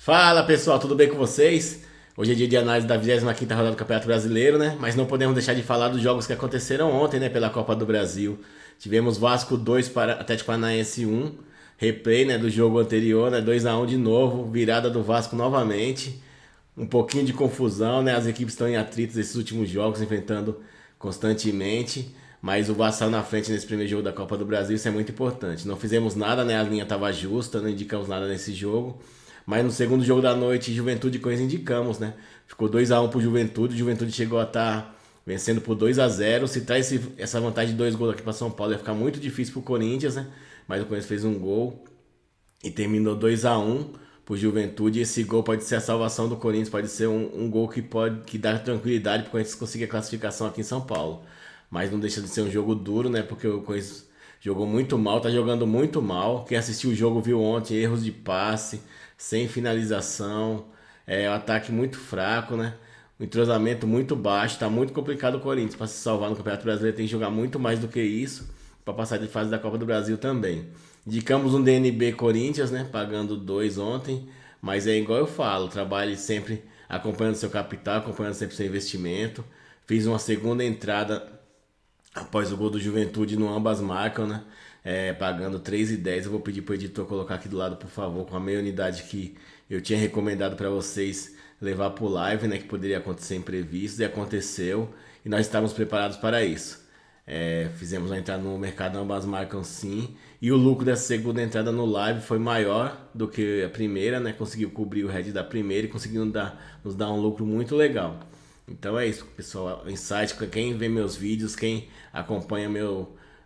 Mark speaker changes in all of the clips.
Speaker 1: Fala pessoal, tudo bem com vocês? Hoje é dia de análise da 25ª rodada do Campeonato Brasileiro, né? Mas não podemos deixar de falar dos jogos que aconteceram ontem, né? Pela Copa do Brasil. Tivemos Vasco 2 para Atlético Paranaense 1. Replay, né? Do jogo anterior, né? 2-1 de novo. Virada do Vasco novamente. Um pouquinho de confusão, né? As equipes estão em atritos esses últimos jogos, enfrentando constantemente. Mas o Vasco saiu na frente nesse primeiro jogo da Copa do Brasil, isso é muito importante. Não fizemos nada, né? A linha estava justa, não indicamos nada nesse jogo. Mas no segundo jogo da noite, Juventude e Corinthians indicamos, né? Ficou 2-1 pro Juventude, o Juventude chegou a estar vencendo por 2-0. Se traz essa vantagem de 2 gols aqui para São Paulo, ia ficar muito difícil pro Corinthians, né? Mas o Corinthians fez um gol e terminou 2-1 pro Juventude. E esse gol pode ser a salvação do Corinthians, pode ser um gol que dá tranquilidade pro Corinthians conseguir a classificação aqui em São Paulo. Mas não deixa de ser um jogo duro, né? Porque o Corinthians jogou muito mal, tá jogando muito mal. Quem assistiu o jogo viu ontem erros de passe, sem finalização, o ataque muito fraco, né? O entrosamento muito baixo, tá muito complicado o Corinthians para se salvar no Campeonato Brasileiro, tem que jogar muito mais do que isso para passar de fase da Copa do Brasil também. Indicamos um DNB Corinthians, né? Pagando 2 ontem, mas é igual eu falo, trabalhe sempre acompanhando seu capital, acompanhando sempre seu investimento. Fiz uma segunda entrada após o gol do Juventude no ambas marcam, né? Pagando 3,10. Eu vou pedir pro editor colocar aqui do lado, por favor, com a meia unidade que eu tinha recomendado para vocês levar pro live, né? Que poderia acontecer imprevisto e aconteceu. E nós estávamos preparados para isso. Fizemos a entrada no mercado, ambas marcam sim. E o lucro dessa segunda entrada no live foi maior do que a primeira, né? Conseguiu cobrir o head da primeira e conseguiu nos dar um lucro muito legal. Então é isso, pessoal. Insight, quem vê meus vídeos, quem acompanha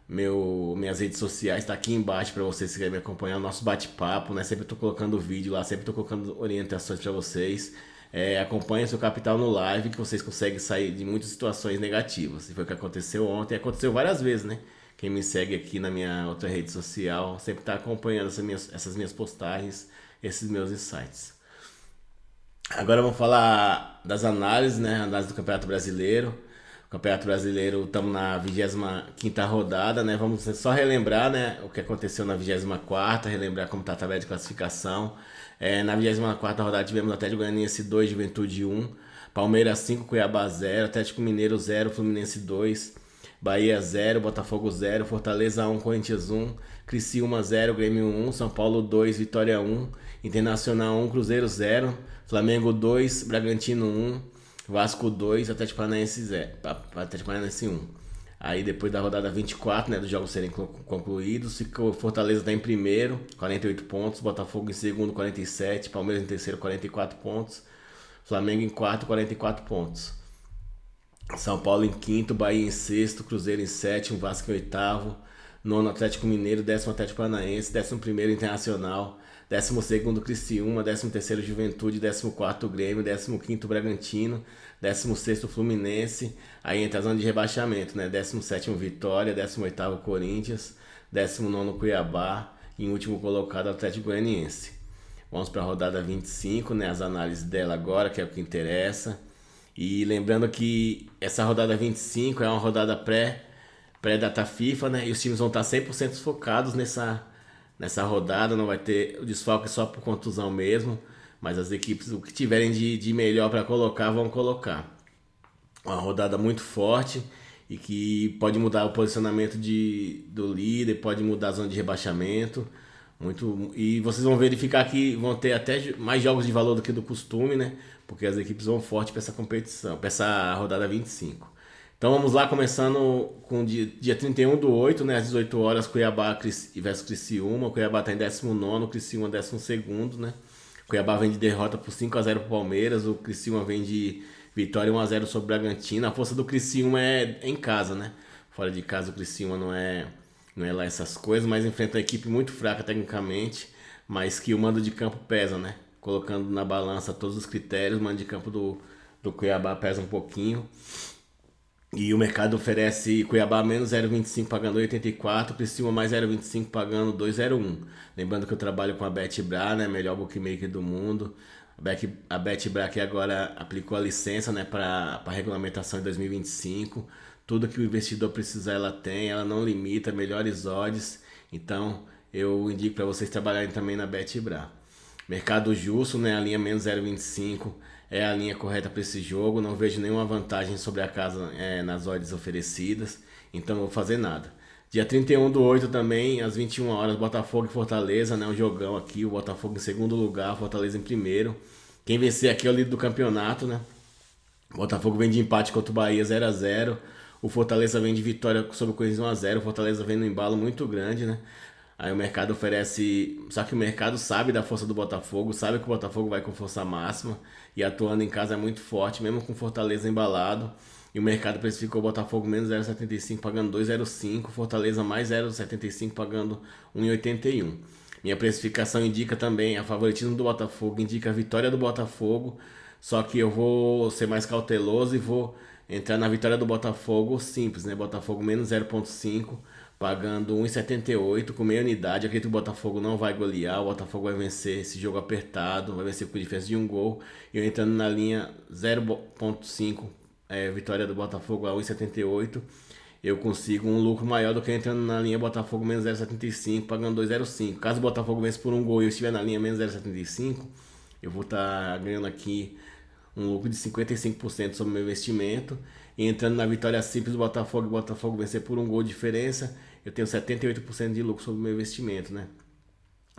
Speaker 1: minhas redes sociais, está aqui embaixo para vocês que querem me acompanhar. O nosso bate-papo, né? Sempre estou colocando vídeo lá, sempre estou colocando orientações para vocês. Acompanhem seu capital no live que vocês conseguem sair de muitas situações negativas. E foi o que aconteceu ontem, aconteceu várias vezes, né? Quem me segue aqui na minha outra rede social sempre está acompanhando essas minhas postagens, esses meus insights. Agora vamos falar das análises, né? Análise do Campeonato Brasileiro. O Campeonato Brasileiro, estamos na 25ª rodada, né? Vamos só relembrar, né, o que aconteceu na 24ª, relembrar como está a tabela de classificação. Na 24ª rodada tivemos Atlético Goianiense 2, Juventude 1, Palmeiras 5, Cuiabá 0, Atlético Mineiro 0, Fluminense 2, Bahia 0, Botafogo 0, Fortaleza 1, Corinthians 1, Criciúma 0, Grêmio 1, São Paulo 2, Vitória 1, Internacional 1, Cruzeiro 0, Flamengo 2, Bragantino 1, Vasco 2, Atlético Paranaense 0, Atlético Paranaense 1. Aí depois da rodada 24, né, dos jogos serem concluídos, ficou Fortaleza está em primeiro, 48 pontos, Botafogo em segundo, 47, Palmeiras em terceiro, 44 pontos, Flamengo em quarto, 44 pontos. São Paulo em quinto, Bahia em sexto, Cruzeiro em sétimo, Vasco em oitavo, nono Atlético Mineiro, décimo Atlético Paranaense, 11º Internacional, 12º Criciúma, 13º Juventude, 14º Grêmio, 15º Bragantino, 16º Fluminense, aí entra a zona de rebaixamento, né? 17º Vitória, 18º Corinthians, 19º Cuiabá e em último colocado Atlético Goianiense. Vamos para a rodada 25, né? As análises dela agora, que é o que interessa. E lembrando que essa rodada 25 é uma rodada pré-data FIFA, né? E os times vão estar 100% focados nessa rodada, não vai ter o desfalque só por contusão mesmo, mas as equipes, o que tiverem de melhor para colocar, vão colocar. Uma rodada muito forte e que pode mudar o posicionamento do líder, pode mudar a zona de rebaixamento. E vocês vão verificar que vão ter até mais jogos de valor do que do costume, né? Porque as equipes vão forte para essa competição, para essa rodada 25. Então vamos lá, começando com dia 31/8, né, às 18 horas, Cuiabá versus Criciúma. O Cuiabá está em 19º, o Criciúma 12º, né? O Cuiabá vem de derrota por 5-0 para o Palmeiras, o Criciúma vem de vitória 1-0 sobre o Bragantino. A força do Criciúma é em casa, né? Fora de casa o Criciúma não é lá essas coisas, mas enfrenta uma equipe muito fraca tecnicamente, mas que o mando de campo pesa, né? Colocando na balança todos os critérios, o mando de campo do Cuiabá pesa um pouquinho. E o mercado oferece Cuiabá menos 0,25 pagando 8,84, Criciúma mais 0,25 pagando 2,01. Lembrando que eu trabalho com a BetBra, né, melhor bookmaker do mundo. A BetBra que agora aplicou a licença, né, para a regulamentação de 2025. Tudo que o investidor precisar ela tem, ela não limita, melhores odds. Então eu indico para vocês trabalharem também na BetBra. Mercado justo, né? A linha menos 0,25 é a linha correta para esse jogo. Não vejo nenhuma vantagem sobre a casa nas odds oferecidas, então não vou fazer nada. Dia 31/8 também, às 21 horas, Botafogo e Fortaleza, né? Um jogão aqui, o Botafogo em segundo lugar, Fortaleza em primeiro. Quem vencer aqui é o líder do campeonato, né? O Botafogo vem de empate contra o Bahia 0-0. O Fortaleza vem de vitória sobre o Corinthians 1-0. O Fortaleza vem num embalo muito grande, né? Aí o mercado oferece. Só que o mercado sabe da força do Botafogo, sabe que o Botafogo vai com força máxima e atuando em casa é muito forte, mesmo com Fortaleza embalado. E o mercado precificou o Botafogo menos 0,75 pagando 2,05, Fortaleza mais 0,75 pagando 1,81. Minha precificação indica também a favoritismo do Botafogo, indica a vitória do Botafogo, só que eu vou ser mais cauteloso e vou entrar na vitória do Botafogo simples, né? Botafogo menos 0,5 pagando 1,78 com meia unidade. Acredito que o Botafogo não vai golear, o Botafogo vai vencer esse jogo apertado, vai vencer por diferença de um gol. E eu entrando na linha 0,5, vitória do Botafogo a 1,78, eu consigo um lucro maior do que entrando na linha Botafogo menos 0,75 pagando 2,05. Caso o Botafogo vença por um gol e eu estiver na linha menos 0,75, eu vou estar ganhando aqui um lucro de 55% sobre o meu investimento. E entrando na vitória simples do Botafogo, o Botafogo vencer por um gol de diferença, eu tenho 78% de lucro sobre o meu investimento, né?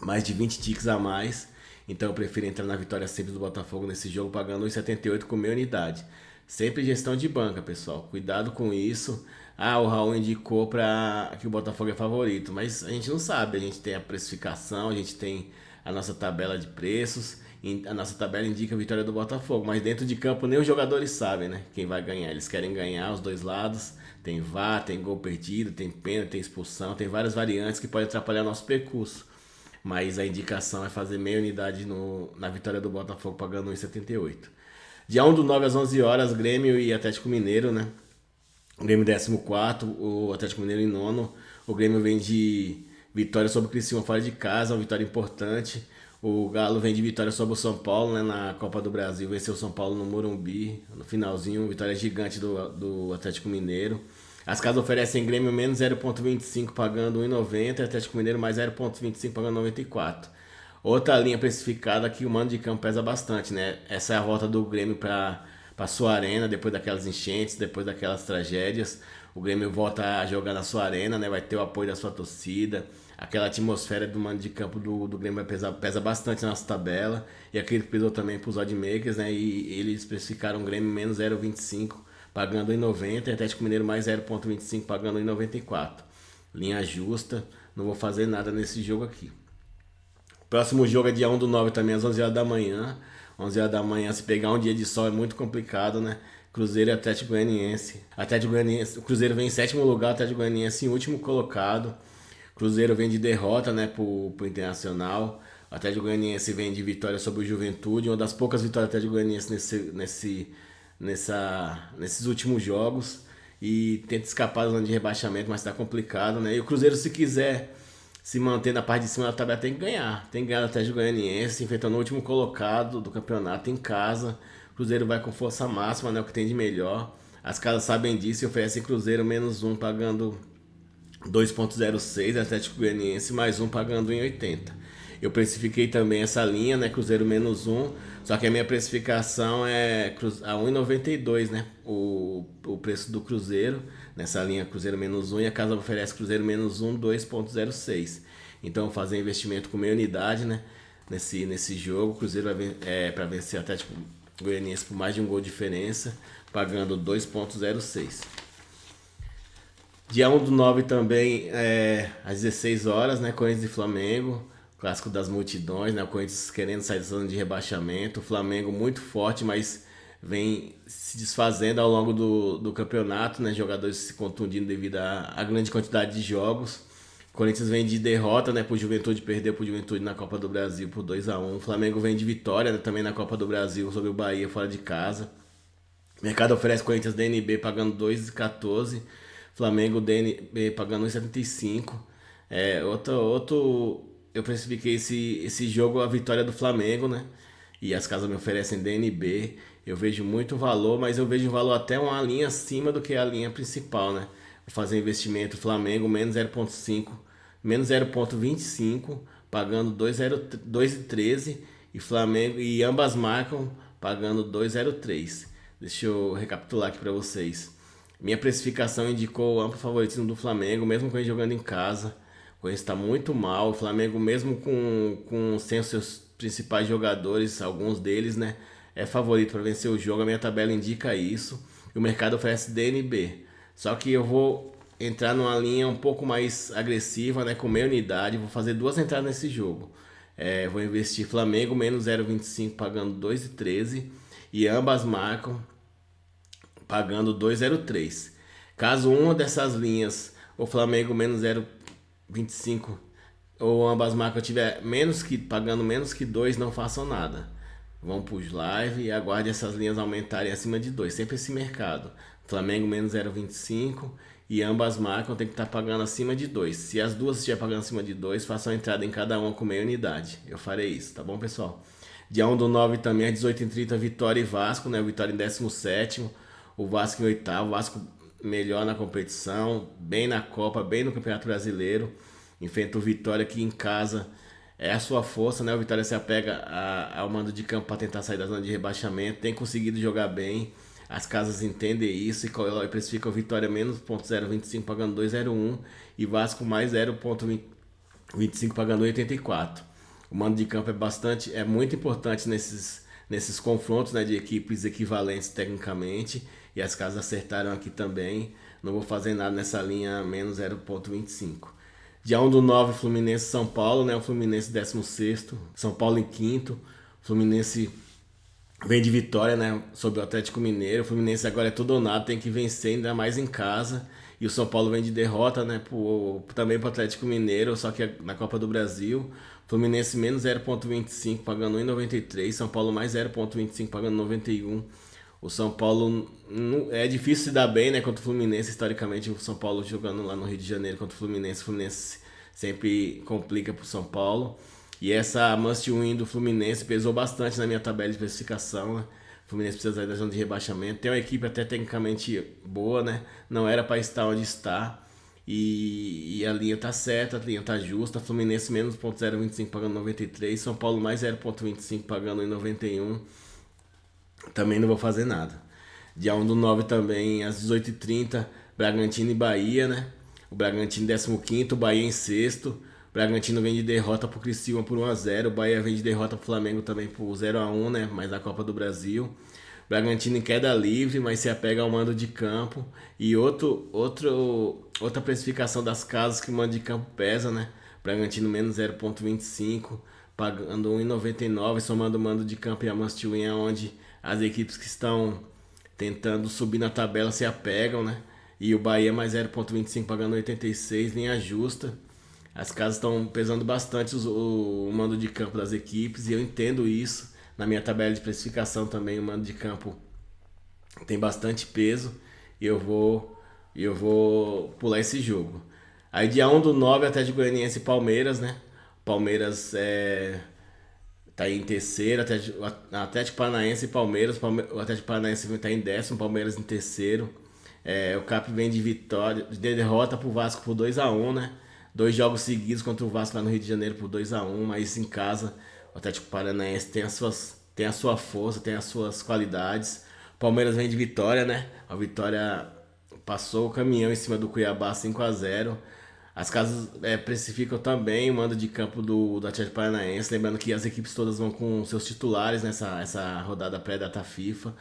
Speaker 1: Mais de 20 ticks a mais. Então eu prefiro entrar na vitória simples do Botafogo nesse jogo pagando 1,78 com meia unidade. Sempre gestão de banca, pessoal. Cuidado com isso. Ah, o Raul indicou para que o Botafogo é favorito, mas a gente não sabe. A gente tem a precificação, a gente tem a nossa tabela de preços. A nossa tabela indica a vitória do Botafogo, mas dentro de campo nem os jogadores sabem, né? Quem vai ganhar. Eles querem ganhar os dois lados. Tem VAR, tem gol perdido, tem pênalti, tem expulsão, tem várias variantes que podem atrapalhar nosso percurso. Mas a indicação é fazer meia unidade na vitória do Botafogo pagando 1,78. Dia 1/9 às 11 horas, Grêmio e Atlético Mineiro, né? O Grêmio 14º, o Atlético Mineiro em nono. O Grêmio vem de vitória sobre o Criciúma fora de casa, uma vitória importante. O Galo vem de vitória sobre o São Paulo, né, na Copa do Brasil, venceu o São Paulo no Morumbi, no finalzinho, vitória gigante do Atlético Mineiro. As casas oferecem Grêmio menos 0,25 pagando 1,90, Atlético Mineiro mais 0,25 pagando 94. Outra linha precificada que o mando de campo pesa bastante, né? Essa é a volta do Grêmio para sua arena, depois daquelas enchentes, depois daquelas tragédias. O Grêmio volta a jogar na sua arena, né? Vai ter o apoio da sua torcida. Aquela atmosfera do mando de campo do Grêmio pesa bastante na nossa tabela. E aquele que pesou também para os oddmakers, né? E eles especificaram o Grêmio menos 0,25 pagando 1,90 e Atlético Mineiro mais 0,25 pagando 1,94. Linha justa, não vou fazer nada nesse jogo aqui. Próximo jogo é dia 1/9 também, às 11 horas da manhã. 11 horas da manhã, se pegar um dia de sol é muito complicado, né? Cruzeiro e Atlético Goianiense. O Cruzeiro vem em sétimo lugar, o Atlético Goianiense em último colocado. Cruzeiro vem de derrota, né, pro Internacional. O Atlético Goianiense vem de vitória sobre o Juventude, uma das poucas vitórias do Atlético Goianiense nesses últimos jogos. E tenta escapar da zona de rebaixamento, mas tá complicado, né? E o Cruzeiro, se quiser se manter na parte de cima da tabela, tem que ganhar. Tem que ganhar o Atlético Goianiense, enfrentando o último colocado do campeonato em casa. O Cruzeiro vai com força máxima, né? O que tem de melhor. As casas sabem disso e oferecem Cruzeiro menos 1 pagando 2,06, Atlético Goianiense mais 1 pagando 1,80. Eu precifiquei também essa linha, né? Cruzeiro menos 1. Só que a minha precificação é a 1,92, né? O preço do Cruzeiro, nessa linha Cruzeiro menos 1, e a casa oferece Cruzeiro menos 1, 2,06. Então fazer investimento com meia unidade, né? Nesse jogo, o Cruzeiro vai para vencer o Atlético Goianiense por mais de um gol de diferença, pagando 2,06. Dia 1/9 também, às 16 horas, né? Corinthians e Flamengo. Clássico das multidões, né? O Corinthians querendo sair da zona de rebaixamento. O Flamengo muito forte, mas vem se desfazendo ao longo do campeonato, né? Jogadores se contundindo devido à grande quantidade de jogos. O Corinthians vem de derrota, né? Por Juventude, perdeu por Juventude na Copa do Brasil por 2-1. O Flamengo vem de vitória, né, também na Copa do Brasil sobre o Bahia fora de casa. O mercado oferece Corinthians DNB pagando 2,14. Flamengo DNB pagando 1,75. Eu precifiquei esse jogo, a vitória do Flamengo, né? E as casas me oferecem DNB. Eu vejo muito valor, mas eu vejo valor até uma linha acima do que a linha principal, né? Vou fazer investimento Flamengo menos 0,5, menos 0,25, pagando 2,13. e Flamengo, e ambas marcam pagando 2,03. Deixa eu recapitular aqui para vocês. Minha precificação indicou o amplo favoritismo do Flamengo, mesmo com ele jogando em casa. O Corinthians está muito mal. O Flamengo, mesmo sem os seus principais jogadores, alguns deles, né, é favorito para vencer o jogo. A minha tabela indica isso. E o mercado oferece DNB. Só que eu vou entrar numa linha um pouco mais agressiva, né, com meia unidade. Vou fazer duas entradas nesse jogo. Vou investir Flamengo menos 0,25 pagando 2,13 e ambas marcam pagando 2,03. Caso uma dessas linhas, o Flamengo menos 0,25 ou ambas marcas tiver pagando menos que 2, não façam nada. Vão para os live e aguarde essas linhas aumentarem acima de 2. Sempre esse mercado. Flamengo menos 0,25 e ambas marcas tem que estar pagando acima de 2. Se as duas estiverem pagando acima de 2, façam a entrada em cada uma com meia unidade. Eu farei isso, tá bom, pessoal? Dia 1/9 também, às 18h30, Vitória e Vasco, né? O Vitória em 17º, o Vasco em 8º. O Vasco melhor na competição, bem na Copa, bem no Campeonato Brasileiro. Enfrenta o Vitória aqui em casa. É a sua força, né? O Vitória se apega ao mando de campo para tentar sair da zona de rebaixamento. Tem conseguido jogar bem. As casas entendem isso e precificam Vitória menos 0,25 pagando 2,01 e Vasco mais 0,25 pagando 1,84. O mando de campo é muito importante nesses confrontos, né, de equipes equivalentes tecnicamente, e as casas acertaram aqui também. Não vou fazer nada nessa linha menos 0,25. Dia 1/9, Fluminense São Paulo, né? O Fluminense 16º, São Paulo em 5º. Fluminense vem de vitória, né, sobre o Atlético Mineiro. O Fluminense agora é tudo ou nada, tem que vencer, ainda mais em casa. E o São Paulo vem de derrota, né, também para o Atlético Mineiro, só que na Copa do Brasil. Fluminense menos 0,25 pagando 1,93. São Paulo mais 0,25 pagando 91. O São Paulo é difícil se dar bem, né, contra o Fluminense. Historicamente, o São Paulo jogando lá no Rio de Janeiro contra o Fluminense sempre complica para o São Paulo. E essa must win do Fluminense pesou bastante na minha tabela de classificação, né? O Fluminense precisa sair da zona de rebaixamento. Tem uma equipe até tecnicamente boa, né? Não era para estar onde está. E a linha tá certa, a linha tá justa. Fluminense menos 0,25 pagando 93. São Paulo mais 0,25 pagando em 91. Também não vou fazer nada. Dia 1/9 também, às 18h30, Bragantino e Bahia, né? O Bragantino em 15º, o Bahia em 6º. O Bragantino vem de derrota pro Criciúma por 1-0. O Bahia vem de derrota pro Flamengo também por 0-1, né? Mas na Copa do Brasil. O Bragantino em queda livre, mas se apega ao mando de campo. E outra precificação das casas que o mando de campo pesa, né? Bragantino menos 0,25, pagando 1,99, somando o mando de campo e a must win, onde as equipes que estão tentando subir na tabela se apegam, né? E o Bahia mais 0,25 pagando 86, linha justa. As casas estão pesando bastante o mando de campo das equipes e eu entendo isso. Na minha tabela de precificação também o mando de campo tem bastante peso e eu vou pular esse jogo. Aí dia 1/9, Atlético Goianiense e Palmeiras, né? Palmeiras tá em terceiro, Atlético Paranaense e Palmeiras. O Atlético Paranaense está em 10º, Palmeiras em terceiro. O Cap vem de derrota pro Vasco por 2-1, né? 2 jogos seguidos contra o Vasco lá no Rio de Janeiro por 2-1, mas em casa o Atlético Paranaense tem a sua força, tem as suas qualidades. O Palmeiras vem de vitória, né? A Vitória passou o caminhão em cima do Cuiabá 5-0. As casas precificam também o mando de campo do Atlético Paranaense, lembrando que as equipes todas vão com seus titulares nessa rodada pré-data FIFA.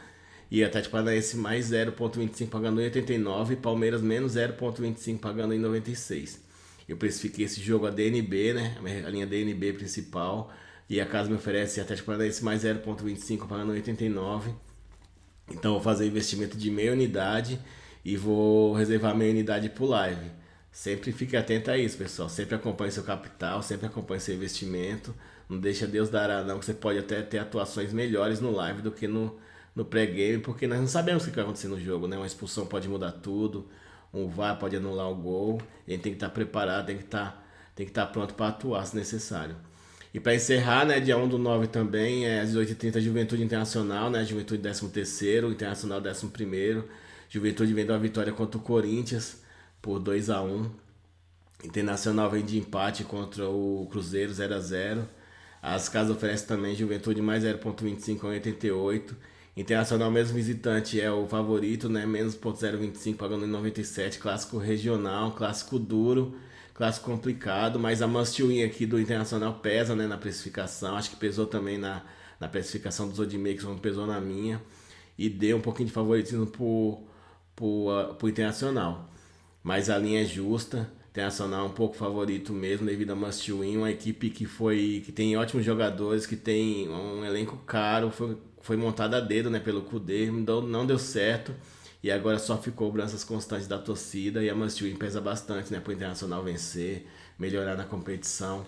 Speaker 1: E Atlético Paranaense mais 0,25 pagando em 89 e Palmeiras menos 0,25 pagando em 96. Eu precifiquei esse jogo a DNB, né? A linha DNB principal. E a casa me oferece Atlético Paranaense mais 0,25 pagando 89. Então vou fazer investimento de meia unidade e vou reservar meia unidade pro live. Sempre fique atento a isso, pessoal. Sempre acompanhe seu capital, sempre acompanhe seu investimento. Não deixa Deus dará não, que você pode até ter atuações melhores no live do que no pré-game, porque nós não sabemos o que vai acontecer no jogo, né? Uma expulsão pode mudar tudo. Um VAR pode anular o gol. A gente tem que estar preparado, tem que estar pronto para atuar se necessário. E para encerrar, né, dia 1/9 também, às 18h30, Juventude Internacional, né? Juventude 13º, Internacional 11º. Juventude vem de uma vitória contra o Corinthians por 2-1. Internacional vem de empate contra o Cruzeiro 0-0. As casas oferecem também Juventude mais 0,25 a 88. Internacional mesmo visitante é o favorito, né? Menos 0,25 pagando em 97. Clássico regional, clássico duro, clássico complicado, mas a must win aqui do Internacional pesa, né, na precificação. Acho que pesou também na precificação dos oddmakers, como pesou na minha. E deu um pouquinho de favoritismo pro Internacional. Mas a linha é justa. Internacional é um pouco favorito mesmo, devido a must win. Uma equipe que tem ótimos jogadores, que tem um elenco caro. Foi montada a dedo, né, pelo Kudê. Não deu certo. E agora só ficou cobranças constantes da torcida. E a must win pesa bastante, né, pro Internacional vencer, melhorar na competição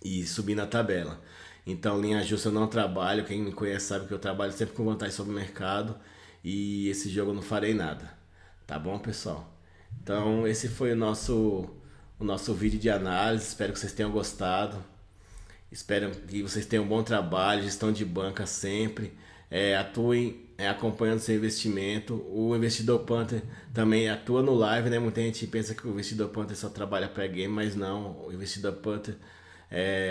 Speaker 1: e subir na tabela. Então, linha justa eu não trabalho. Quem me conhece sabe que eu trabalho sempre com vantagem sobre o mercado. E esse jogo eu não farei nada. Tá bom, pessoal? Então, esse foi o nosso vídeo de análise. Espero que vocês tenham gostado. Espero que vocês tenham um bom trabalho, gestão de banca sempre. Atuem acompanhando seu investimento. O investidor Panther também atua no live, né? Muita gente pensa que o investidor Panther só trabalha pré-game, mas não. O investidor Panther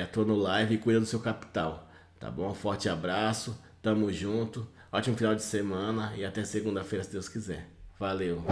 Speaker 1: atua no live e cuida do seu capital. Tá bom? Forte abraço, tamo junto. Ótimo final de semana e até segunda-feira, se Deus quiser. Valeu!